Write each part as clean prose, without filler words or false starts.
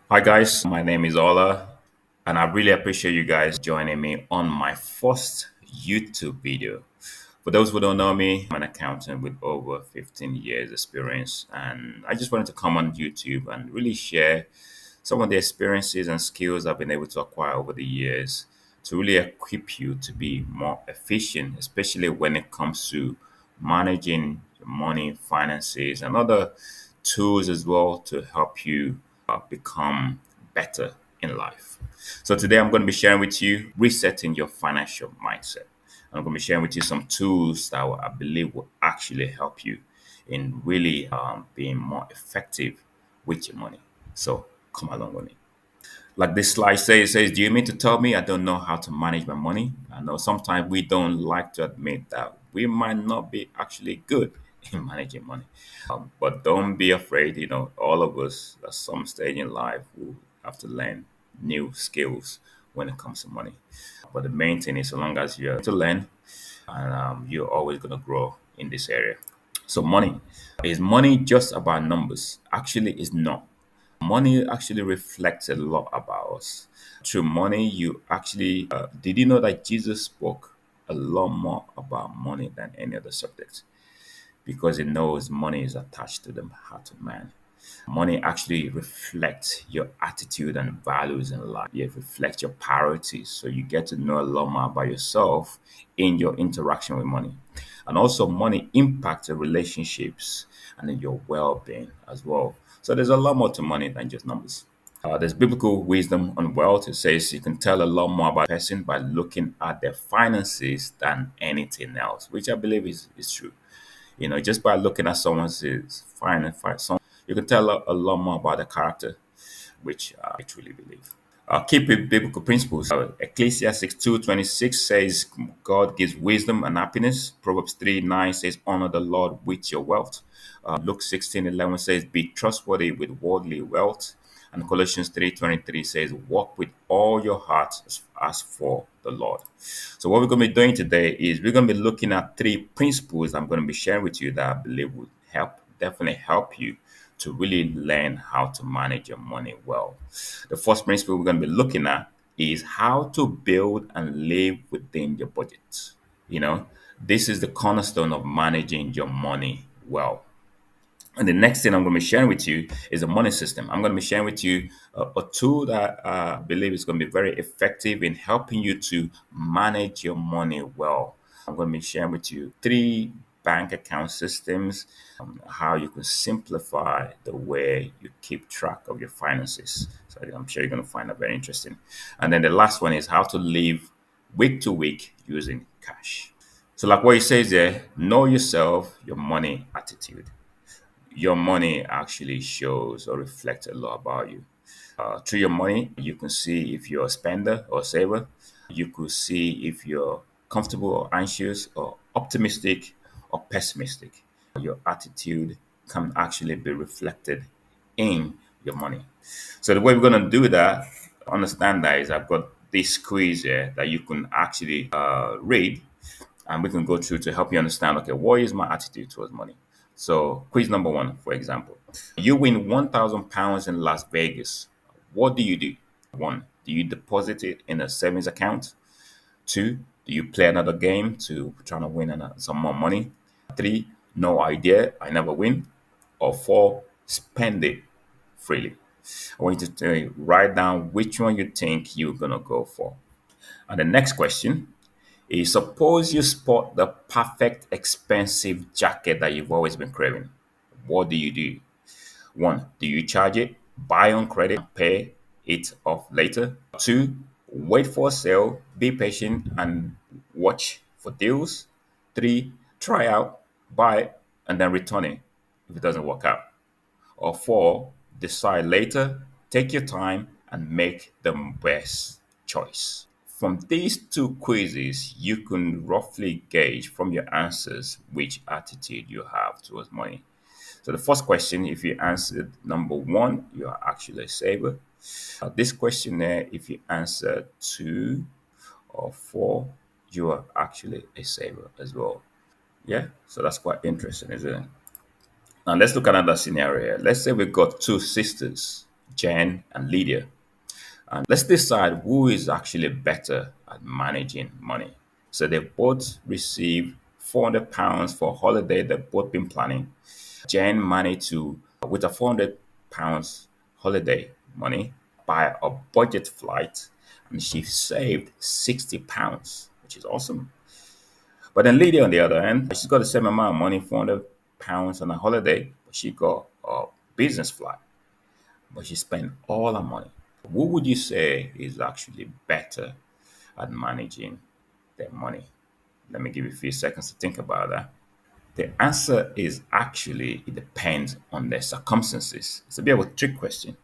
Hi guys, my name is Ola, and I really appreciate you guys joining me on my first YouTube video. For those who don't know me, I'm an accountant with over 15 years experience, and I just wanted to come on YouTube and really share some of the experiences and skills I've been able to acquire over the years to really equip you to be more efficient, especially when it comes to managing your money, finances, and other tools as well to help you become better in life. So today I'm going to be sharing with you resetting your financial mindset. I'm going to be sharing with you some tools that I believe will actually help you in really being more effective with your money. So come along with me. Like this slide says, it says, do you mean to tell me I don't know how to manage my money? I know sometimes we don't like to admit that we might not be actually good in managing money. But don't be afraid, all of us at some stage in life will have to learn new skills when it comes to money. But the main thing is, so long as you're to learn, and you're always going to grow in this area. So, money is money just about numbers? Actually, it's not. Money actually reflects a lot about us. Through money, you actually did you know that Jesus spoke a lot more about money than any other subject because he knows money is attached to the heart of man. Money actually reflects your attitude and values in life. It reflects your priorities. So you get to know a lot more about yourself in your interaction with money. And also, money impacts your relationships and in your well being as well. So there's a lot more to money than just numbers. There's biblical wisdom on wealth. It says you can tell a lot more about a person by looking at their finances than anything else, which I believe is true. Just by looking at someone's finance, you can tell a lot more about the character, which I truly believe. Keep with biblical principles. Ecclesiastes 2:26 says God gives wisdom and happiness. Proverbs 3:9 says honor the Lord with your wealth. Luke 16:11 says be trustworthy with worldly wealth. And Colossians 3:23 says walk with all your heart as for the Lord. So what we're going to be doing today is we're going to be looking at three principles I'm going to be sharing with you that I believe will definitely help you to really learn how to manage your money well. The first principle we're going to be looking at is how to build and live within your budget. You know, this is the cornerstone of managing your money well. And the next thing I'm going to be sharing with you is a money system. I'm going to be sharing with you a tool that I believe is going to be very effective in helping you to manage your money well. I'm going to be sharing with you three bank account systems, how you can simplify the way you keep track of your finances. So I'm sure you're going to find that very interesting. And then the last one is how to live week to week using cash. So, like what it says there, know yourself, your money attitude. Your money actually shows or reflects a lot about you. Through your money, you can see if you're a spender or saver. You could see if you're comfortable or anxious or optimistic or pessimistic. Your attitude can actually be reflected in your money. So the way we're going to do that, understand that is I've got this quiz here that you can actually read and we can go through to help you understand, okay, what is my attitude towards money? So, quiz number one, for example, you win £1,000 in Las Vegas. What do you do? One, do you deposit it in a savings account? Two, do you play another game to try to win some more money? Three, no idea, I never win. Or four, spend it freely. I want you to write down which one you think you're going to go for. And the next question is suppose you spot the perfect expensive jacket that you've always been craving. What do you do? One, do you charge it, buy on credit, pay it off later? Two, wait for a sale, be patient and watch for deals. Three, try out, buy it, and then return it if it doesn't work out. Or four, decide later, take your time, and make the best choice. From these two quizzes, you can roughly gauge from your answers which attitude you have towards money. So, the first question, if you answered number one, you are actually a saver. This questionnaire, if you answer two or four, you are actually a saver as well. Yeah, so that's quite interesting, isn't it? Now, let's look at another scenario here. Let's say we've got two sisters. Jen and Lydia. And let's decide who is actually better at managing money. So they both received £400 for holiday they've both been planning. Jen managed to, with a £400 holiday money, buy a budget flight, and she saved £60, which is awesome. But then Lydia, on the other hand, she's got the same amount of money, £400 on a holiday, but she got a business flight, but she spent all her money. Who would you say is actually better at managing their money? Let me give you a few seconds to think about that. The answer is actually it depends on their circumstances. It's a bit of a trick question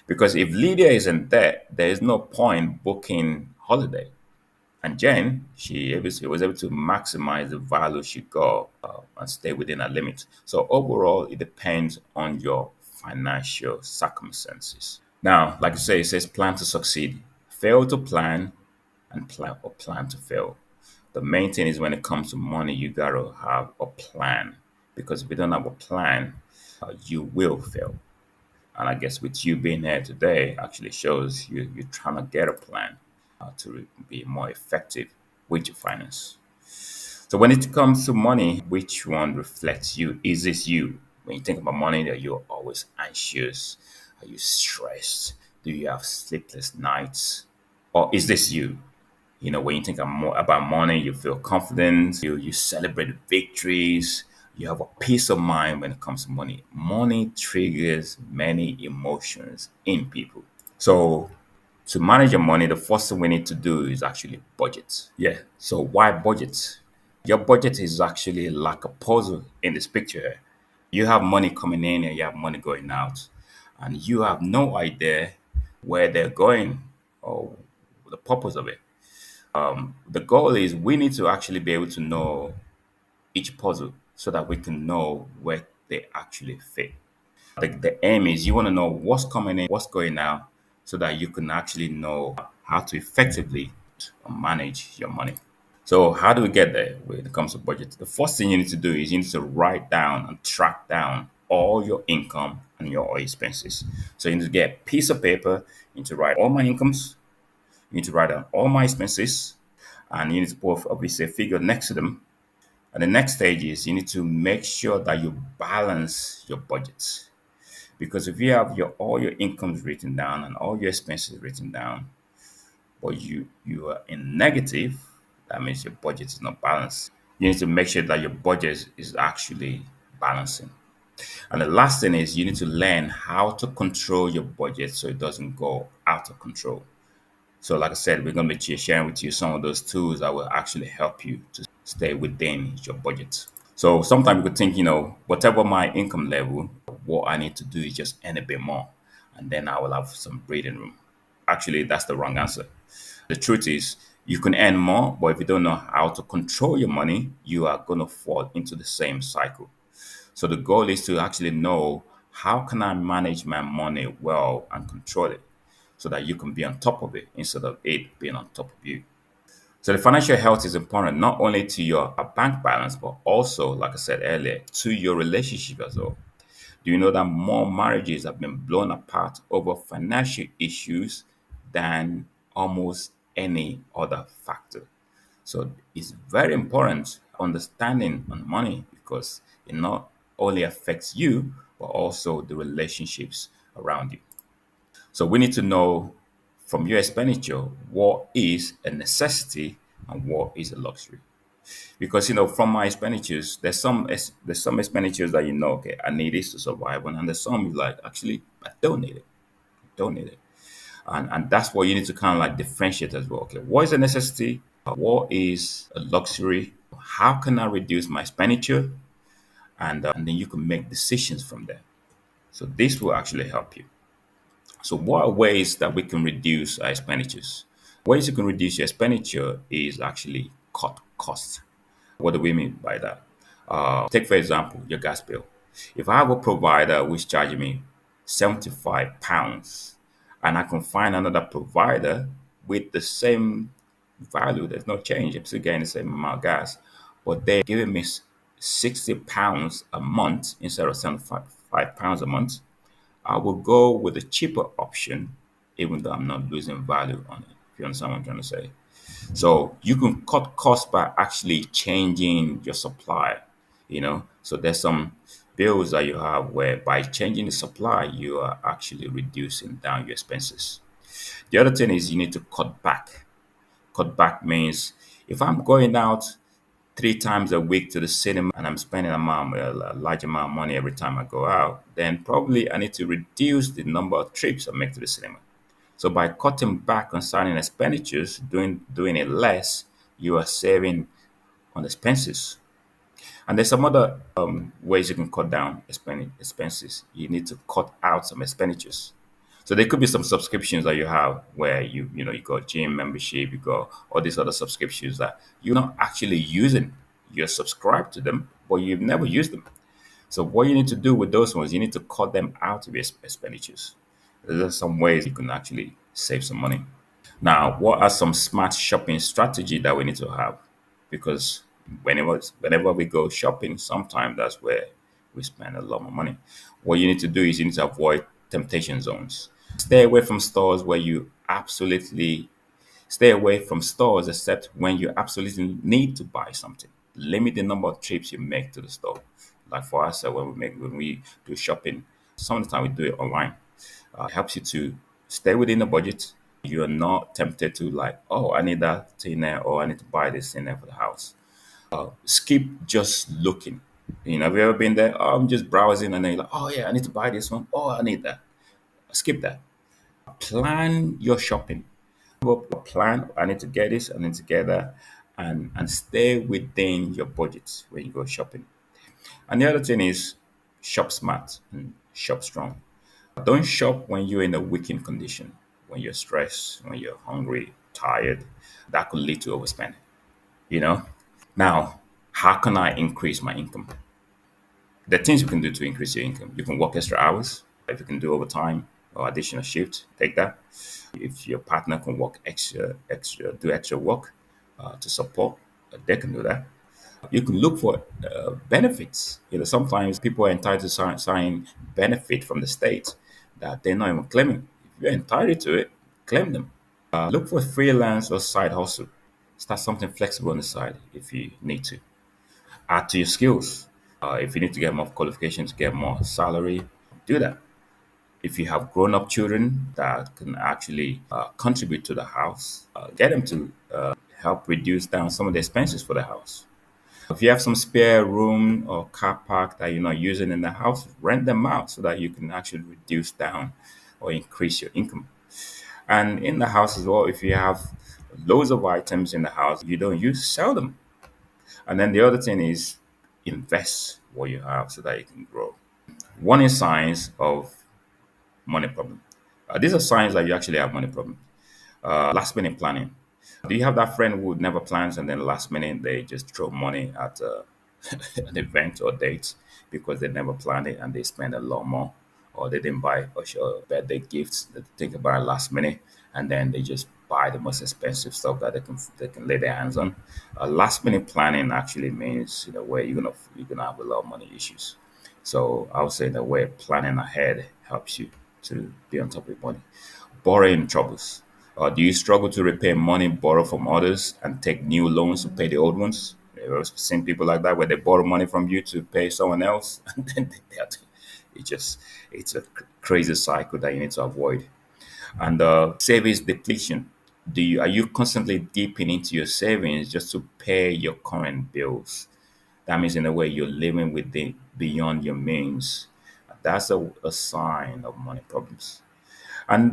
because if Lydia is in debt, there is no point booking holiday. And Jen, she was able to maximize the value she got and stay within her limit. So overall, it depends on your financial circumstances. Now, like I say, it says plan to succeed, fail to plan, and plan to fail. The main thing is when it comes to money, you gotta have a plan because if you don't have a plan, you will fail. And I guess with you being here today actually shows you're trying to get a plan to be more effective with your finance. So when it comes to money, which one reflects you? Is this you? When you think about money, are you always anxious? Are you stressed? Do you have sleepless nights? Or is this you? You know, when you think about money, you feel confident, you celebrate victories, you have a peace of mind when it comes to money. Money triggers many emotions in people. So to manage your money, the first thing we need to do is actually budget. Yeah. So why budget? Your budget is actually like a puzzle in this picture here. You have money coming in and you have money going out, and you have no idea where they're going or the purpose of it. The goal is we need to actually be able to know each puzzle so that we can know where they actually fit. The aim is you want to know what's coming in, what's going out, so that you can actually know how to effectively manage your money. So how do we get there when it comes to budget? The first thing you need to do is you need to write down and track down all your income and your expenses. So you need to get a piece of paper, you need to write all my incomes, you need to write down all my expenses, and you need to put obviously a figure next to them. And the next stage is you need to make sure that you balance your budget. Because if you have your all your incomes written down and all your expenses written down, but you are in negative, that means your budget is not balanced. You need to make sure that your budget is actually balancing. And the last thing is you need to learn how to control your budget so it doesn't go out of control. So, like I said, we're going to be sharing with you some of those tools that will actually help you to stay within your budget. So, sometimes you could think, whatever my income level, what I need to do is just earn a bit more, and then I will have some breathing room. Actually, that's the wrong answer. The truth is, you can earn more, but if you don't know how to control your money, you are going to fall into the same cycle. So, the goal is to actually know how can I manage my money well and control it so that you can be on top of it instead of it being on top of you. So the financial health is important not only to your bank balance, but also, like I said earlier, to your relationship as well. Do you know that more marriages have been blown apart over financial issues than almost any other factor? So it's very important understanding on money because it not only affects you, but also the relationships around you. So we need to know from your expenditure what is a necessity and what is a luxury. Because from my expenditures, there's some expenditures that okay, I need this to survive, and there's some like actually I don't need it, don't need it, and that's what you need to kind of like differentiate as well. Okay, what is a necessity? What is a luxury? How can I reduce my expenditure? And then you can make decisions from there. So this will actually help you. So, what are ways that we can reduce our expenditures? Ways you can reduce your expenditure is actually cut costs. What do we mean by that? Take, for example, your gas bill. If I have a provider which charges me £75 and I can find another provider with the same value, there's no change. I'm still getting the same amount of gas, but they're giving me £60 a month instead of £75 a month. I will go with the cheaper option, even though I'm not losing value on it. If you understand what I'm trying to say. So you can cut costs by actually changing your supply, So there's some bills that you have where by changing the supply, you are actually reducing down your expenses. The other thing is you need to cut back. Cut back means if I'm going out 3 times a week to the cinema and I'm spending a large amount of money every time I go out, then probably I need to reduce the number of trips I make to the cinema. So by cutting back on certain expenditures, doing it less, you are saving on expenses. And there's some other ways you can cut down expenses. You need to cut out some expenditures. So there could be some subscriptions that you have where you got gym membership, you got all these other subscriptions that you're not actually using. You're subscribed to them, but you've never used them. So what you need to do with those ones, you need to cut them out of your expenditures. There's some ways you can actually save some money. Now, what are some smart shopping strategy that we need to have? Because whenever we go shopping, sometimes that's where we spend a lot more money. What you need to do is you need to avoid temptation zones. Stay away from stores where you absolutely Stay away from stores except when you absolutely need to buy something. Limit the number of trips you make to the store. Like for us, when we do shopping, some of the time we do it online. It helps you to stay within the budget. You're not tempted to like, oh, I need that thing there, or I need to buy this thing there for the house. Skip just looking. Have you ever been there? Oh, I'm just browsing, and then you're like, oh yeah, I need to buy this one. Oh, I need that. Skip that. Plan your shopping. Up a plan. I need to get this. I need to get that, and stay within your budget when you go shopping. And the other thing is, shop smart and shop strong. Don't shop when you're in a weakened condition. When you're stressed, when you're hungry, tired, that could lead to overspending. You know. Now, how can I increase my income? The things you can do to increase your income. You can work extra hours. If you can do overtime or additional shift, take that. If your partner can work do extra work to support, they can do that. You can look for benefits. Sometimes people are entitled to sign benefit from the state that they're not even claiming. If you're entitled to it, claim them. Look for freelance or side hustle. Start something flexible on the side if you need to. Add to your skills. If you need to get more qualifications, get more salary, do that. If you have grown up children that can actually contribute to the house, get them to help reduce down some of the expenses for the house. If you have some spare room or car park that you're not using in the house, rent them out so that you can actually reduce down or increase your income. And in the house as well, if you have loads of items in the house you don't use, sell them. And then the other thing is invest what you have so that you can grow. Warning signs of money problem. These are signs that you actually have money problem. Last minute planning. Do you have that friend who never plans and then last minute they just throw money at an event or date because they never planned it and they spend a lot more, or they didn't buy or sure birthday gifts that they think about last minute and then they just buy the most expensive stuff that they can lay their hands on. Last minute planning actually means where you're gonna have a lot of money issues. So I would say that way planning ahead helps you to be on top of your money. Borrowing troubles. Do you struggle to repay money borrowed from others and take new loans to pay the old ones? I've seen people like that where they borrow money from you to pay someone else, and then they have to. It just it's a crazy cycle that you need to avoid. And savings depletion. Are you constantly dipping into your savings just to pay your current bills? That means in a way you're living within beyond your means. That's a sign of money problems. And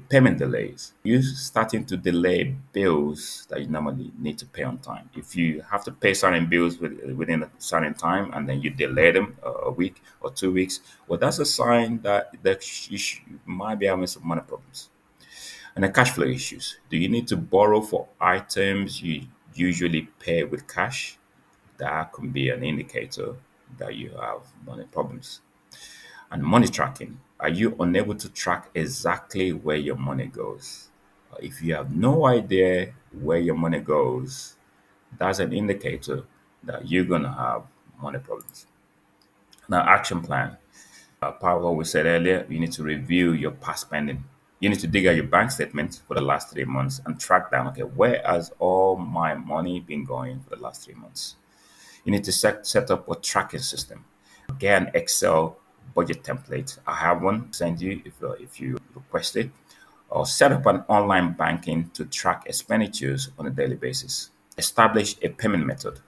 payment delays, you starting to delay bills that you normally need to pay on time. If you have to pay certain bills within a certain time and then you delay them a week or 2 weeks, well, that's a sign that you might be having some money problems. And the cash flow issues. Do you need to borrow for items you usually pay with cash? That can be an indicator that you have money problems. And money tracking. Are you unable to track exactly where your money goes? If you have no idea where your money goes, that's an indicator that you're going to have money problems. Now, action plan. Part of what we said earlier, you need to review your past spending. You need to dig out your bank statement for the last 3 months and track down, okay, where has all my money been going for the last 3 months? You need to set up a tracking system. Get an Excel budget template. I have one. Send you if you request it. Or set up an online banking to track expenditures on a daily basis. Establish a payment method.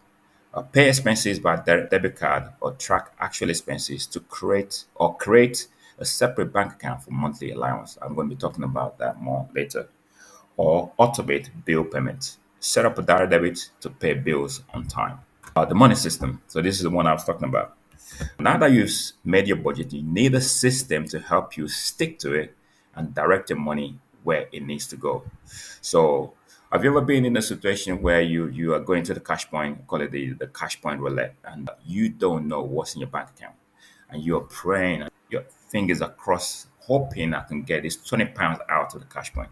Pay expenses by debit card or track actual expenses to create a separate bank account for monthly allowance. I'm going to be talking about that more later. Or automate bill payments. Set up a direct debit to pay bills on time. The money system. So this is the one I was talking about. Now that you've made your budget, you need a system to help you stick to it and direct your money where it needs to go. So, have you ever been in a situation where you are going to the cash point, call it the cash point roulette, and you don't know what's in your bank account, and you're praying, your fingers are crossed, hoping I can get this £20 out of the cash point,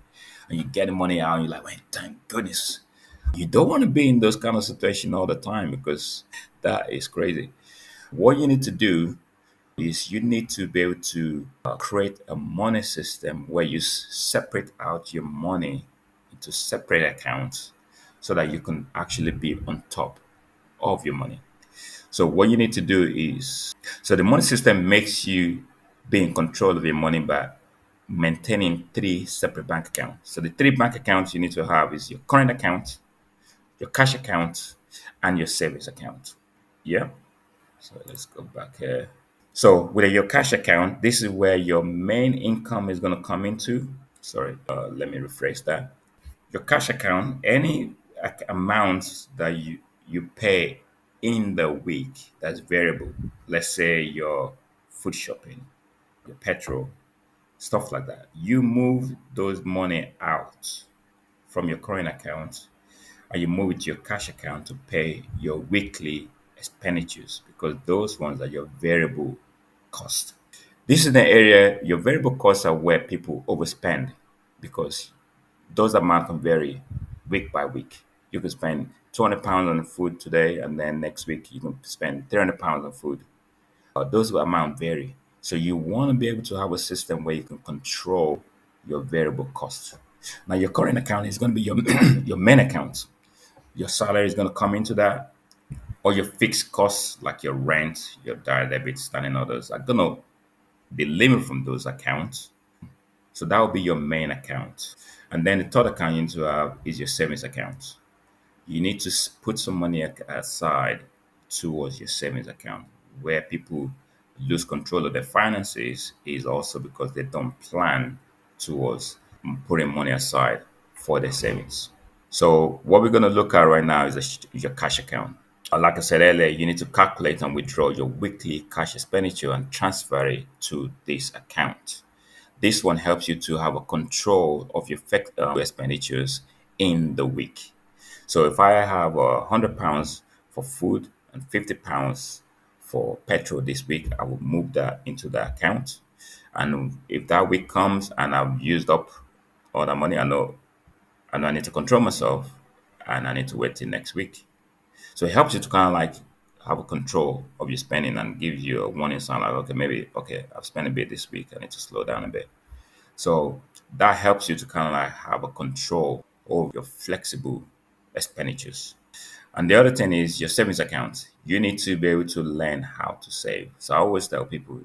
and you get the money out, and you're like, "Wait, thank goodness." You don't want to be in those kind of situations all the time because that is crazy. What you need to do is you need to be able to create a money system where you separate out your money into separate accounts so that you can actually be on top of your money. So what you need to do is, so the money system makes you be in control of your money by maintaining three separate bank accounts. So the three bank accounts you need to have is your current account, your cash account, and your savings account. Yeah. So let's go back here. So with your cash account, this is where your main income is going to come into. Sorry, let me rephrase that. Your cash account, any amount that you pay in the week that's variable. Let's say your food shopping, your petrol, stuff like that. You move those money out from your current account and you move it to your cash account to pay your weekly expenditures because those ones are your variable cost. This is the area your variable costs are where people overspend because those amounts can vary week by week. You can spend £200 on food today, and then next week you can spend £300 on food. Those amounts vary. So you want to be able to have a system where you can control your variable costs. Now, your current account is going to be your your main account. Your salary is going to come into that, or your fixed costs like your rent, your direct debit, standing orders are going to be limited from those accounts. So that will be your main account. And then the third account you need to have is your savings account. You need to put some money aside towards your savings account. Where people lose control of their finances is also because they don't plan towards putting money aside for their savings. So what we're going to look at right now is your cash account. Like I said earlier, you need to calculate and withdraw your weekly cash expenditure and transfer it to this account. This one helps you to have a control of your expenditures in the week. So if I have £100 for food and £50 for petrol this week, I will move that into the account. And if that week comes and I've used up all the money, I know I need to control myself and I need to wait till next week. So it helps you to kind of like have a control of your spending and gives you a warning sign like, okay, maybe, okay, I've spent a bit this week. I need to slow down a bit. So that helps you to kind of like have a control over your flexible expenditures. And the other thing is your savings account. You need to be able to learn how to save. So I always tell people,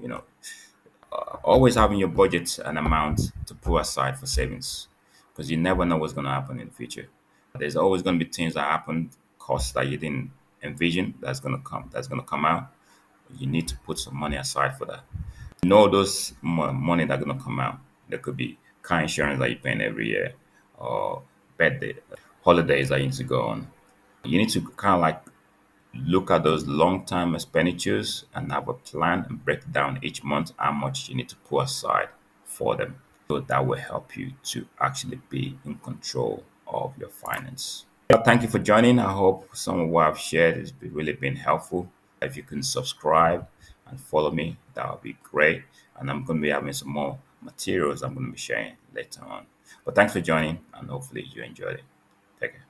always having your budget an amount to put aside for savings because you never know what's going to happen in the future. There's always going to be things that happen, costs that you didn't envision that's going to come out. You need to put some money aside for that. Those money that are going to come out. There could be car insurance that you're paying every year or birthday, holidays that you need to go on. You need to kind of like look at those long-term expenditures and have a plan and break down each month how much you need to put aside for them. So that will help you to actually be in control of your finance. Well, thank you for joining. I hope some of what I've shared has really been helpful. If you can subscribe and follow me, that would be great. And I'm going to be having some more materials I'm going to be sharing later on. But thanks for joining, and hopefully you enjoyed it. Take care.